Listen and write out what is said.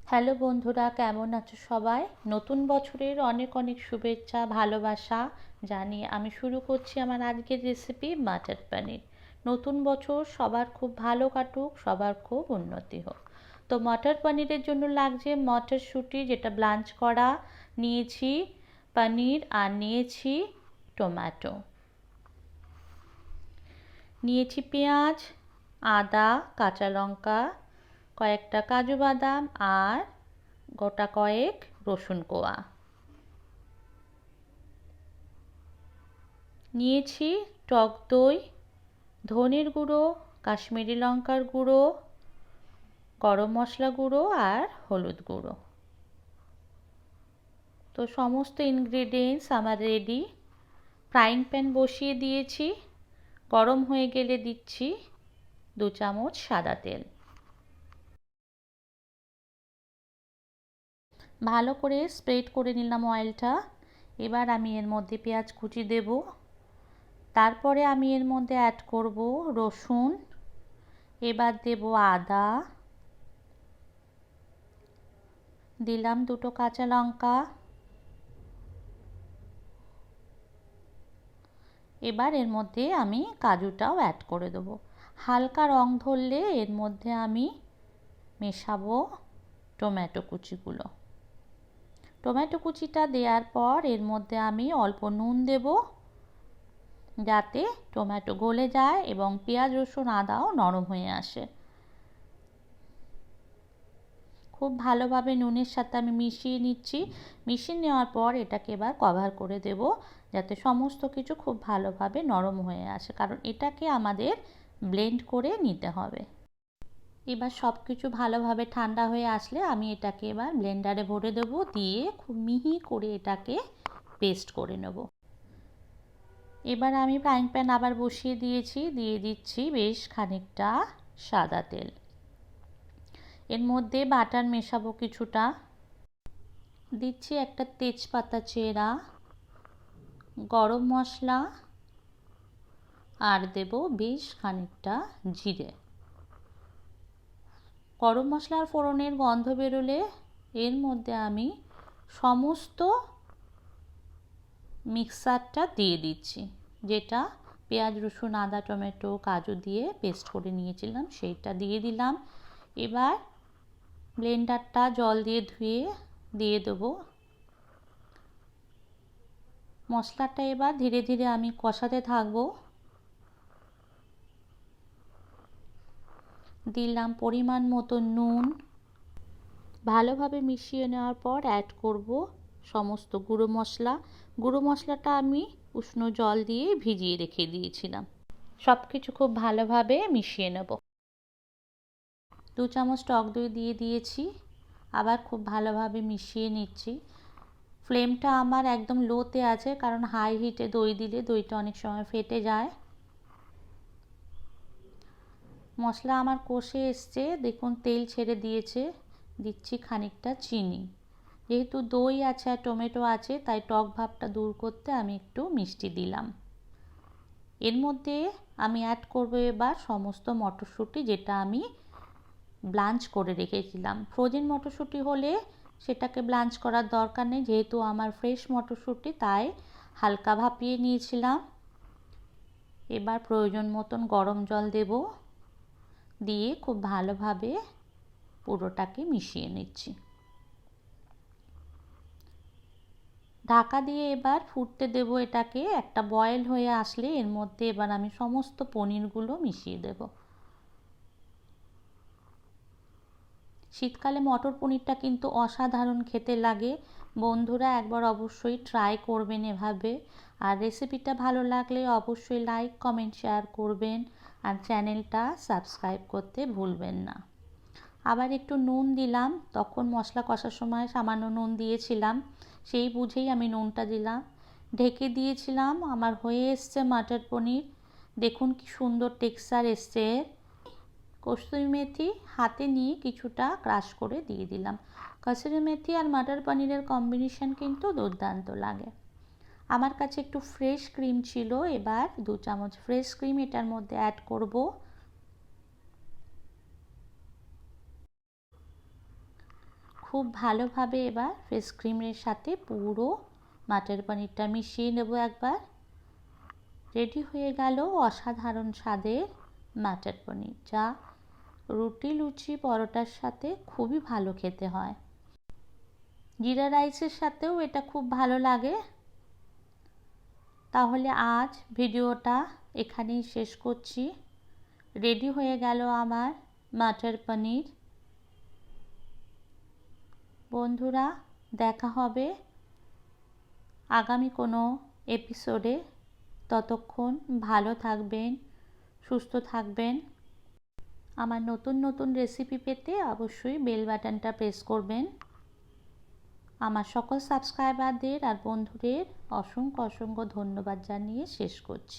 Hello বন্ধুরা, কেমন আছো সবাই? নতুন বছরের অনেক অনেক শুভেচ্ছা, ভালোবাসা জানিয়ে আমি শুরু করছি আমার আজকের রেসিপি মাটার পনির। নতুন বছর সবার খুব ভালো কাটুক, সবার খুব উন্নতি হোক। তো মটর পনিরের জন্য লাগছে মটরশুঁটি, যেটা ব্লাঞ্চ করা, নিয়েছি পনির, আর নিয়েছি টমেটো, নিয়েছি পেঁয়াজ, আদা, কাঁচা লঙ্কা, কয়েকটা কাজু বাদাম, আর গোটা কয়েক রসুন কোয়া। নিয়েছি টক দই, ধনের গুঁড়ো, কাশ্মীরি লঙ্কার গুঁড়ো, গরম মশলা গুঁড়ো আর হলুদ গুঁড়ো। তো সমস্ত ইনগ্রেডিয়েন্টস আমার রেডি। ফ্রাইং প্যান বসিয়ে দিয়েছি, গরম হয়ে গেলে দিচ্ছি 2 চামচ সাদা তেল। ভালো করে স্প্রেড করে নিলাম অয়েলটা। এবার আমি এর মধ্যে পেঁয়াজ কুচি দেব, তারপরে আমি এর মধ্যে অ্যাড করব রসুন, এবার দেব আদা, দিলাম 2টো কাঁচা লঙ্কা, এবার এর মধ্যে আমি কাজুটাও অ্যাড করে দেবো। হালকা রং ধরলে এর মধ্যে আমি মেশাবো টমেটো কুচিগুলো। টমেটো কুচিটা দেওয়ার পর এর মধ্যে আমি অল্প নুন দেব, যাতে টমেটো গলে যায় এবং পেঁয়াজ রসুন আদাও নরম হয়ে আসে। খুব ভালোভাবে নুনের সাথে আমি মিশিয়ে নিচ্ছি। মিশিয়ে নেওয়ার পর এটাকে এবার কভার করে দেব, যাতে সমস্ত কিছু খুব ভালোভাবে নরম হয়ে আসে, কারণ এটাকে আমাদের ব্লেন্ড করে নিতে হবে। এবার সব কিছু ভালোভাবে ঠান্ডা হয়ে আসলে আমি এটাকে এবার ব্লেন্ডারে ভরে দেব, দিয়ে খুব মিহি করে এটাকে পেস্ট করে নেব। এবার আমি ফ্রাইং প্যান আবার বসিয়ে দিয়েছি, দিয়ে দিচ্ছি বেশ খানিকটা সাদা তেল। এর মধ্যে বাটার মেশাবো কিছুটা, দিচ্ছি একটা তেজপাতা চেরা, গরম মশলা, আর দেব বেশ খানিকটা জিরে। গরম মশলার ফোড়নের গন্ধ বেরোলে এর মধ্যে আমি সমস্ত মিক্সারটা দিয়ে দিচ্ছি, যেটা পেঁয়াজ রসুন আদা টমেটো কাজু দিয়ে পেস্ট করে নিয়েছিলাম, সেইটা দিয়ে দিলাম। এবার ব্লেন্ডারটা জল দিয়ে ধুয়ে দিয়ে দেবো। মশলাটা এবার ধীরে ধীরে আমি কষাতে থাকবো। দিলাম পরিমাণ মতো নুন। ভালোভাবে মিশিয়ে নেওয়ার পর অ্যাড করব সমস্ত গুঁড়ো মশলা। গুঁড়ো মশলাটা আমি উষ্ণ জল দিয়ে ভিজিয়ে রেখে দিয়েছিলাম। সব কিছু খুব ভালোভাবে মিশিয়ে নেব। 2 চামচ টক দই দিয়ে দিয়েছি, আবার খুব ভালোভাবে মিশিয়ে নিচ্ছি। ফ্লেমটা আমার একদম লোতে আছে, কারণ হাই হিটে দই দিলে দইটা অনেক সময় ফেটে যায়। মশলা আমার কষে এসছে, দেখুন তেল ছেড়ে দিয়েছে। দিচ্ছি খানিকটা চিনি। যেহেতু দই আছে আর টমেটো আছে, তাই টক ভাবটা দূর করতে আমি একটু মিষ্টি দিলাম। এর মধ্যে আমি অ্যাড করব এবার সমস্ত মটরশুঁটি, যেটা আমি ব্লাঞ্চ করে রেখেছিলাম। ফ্রোজেন মটরশুঁটি হলে সেটাকে ব্লাঞ্চ করার দরকার নেই, যেহেতু আমার ফ্রেশ মটরশুঁটি, তাই হালকা ভাপিয়ে নিয়েছিলাম। এবার প্রয়োজন মতন গরম জল দেব, দিয়ে খুব ভালোভাবে পুরোটাকে মিশিয়ে নিচ্ছি। ঢাকা দিয়ে এবার ফুটতে দেব এটাকে। একটা বয়েল হয়ে আসলে এর মধ্যে এবার আমি সমস্ত পনিরগুলো মিশিয়ে দেব। শীতকালে মটর পনিরটা কিন্তু অসাধারণ খেতে লাগে। বন্ধুরা একবার অবশ্যই ট্রাই করবেন এভাবে। আর রেসিপিটা ভালো লাগলে অবশ্যই লাইক কমেন্ট শেয়ার করবেন, আর চ্যানেলটা সাবস্ক্রাইব করতে ভুলবেন না। আবার একটু নুন দিলাম, তখন মশলা কষার সময় সামান্য নুন দিয়েছিলাম, সেই বুঝেই আমি নুনটা দিলাম। ঢেকে দিয়েছিলাম। আমার হয়ে এসছে মটর পনির। দেখুন কি সুন্দর টেক্সচার এসছে। কসুরি মেথি হাতে নিয়ে কিছুটা ক্রাশ করে দিয়ে দিলাম। কসুরি মেথি আর মটর পনিরের কম্বিনেশন কিন্তু দুর্দান্ত লাগে। আমার কাছে একটু ফ্রেশ ক্রিম ছিল, এবার 2 চামচ ফ্রেশ ক্রিম এটার মধ্যে অ্যাড করব। খুব ভালোভাবে এবার ফ্রেশ ক্রিমের সাথে পুরো মাটার পনিরটা মিশিয়ে নেব একবার। রেডি হয়ে গেল অসাধারণ স্বাদের মাটার পনির, যা রুটি, লুচি, পরোটার সাথে খুবই ভালো খেতে হয়। জিরা রাইসের সাথেও এটা খুব ভালো লাগে। তাহলে আজ ভিডিওটা এখানেই শেষ করছি। রেডি হয়ে গেল আমার মাটার পনির। বন্ধুরা, দেখা হবে আগামী কোনো এপিসোডে। ততক্ষণ ভালো থাকবেন, সুস্থ থাকবেন। আমার নতুন নতুন রেসিপি পেতে অবশ্যই বেল বাটনটা প্রেস করবেন। আমার সকল সাবস্ক্রাইবারদের আর বন্ধুদের অসংখ্য অসংখ্য ধন্যবাদ জানিয়ে শেষ করছি।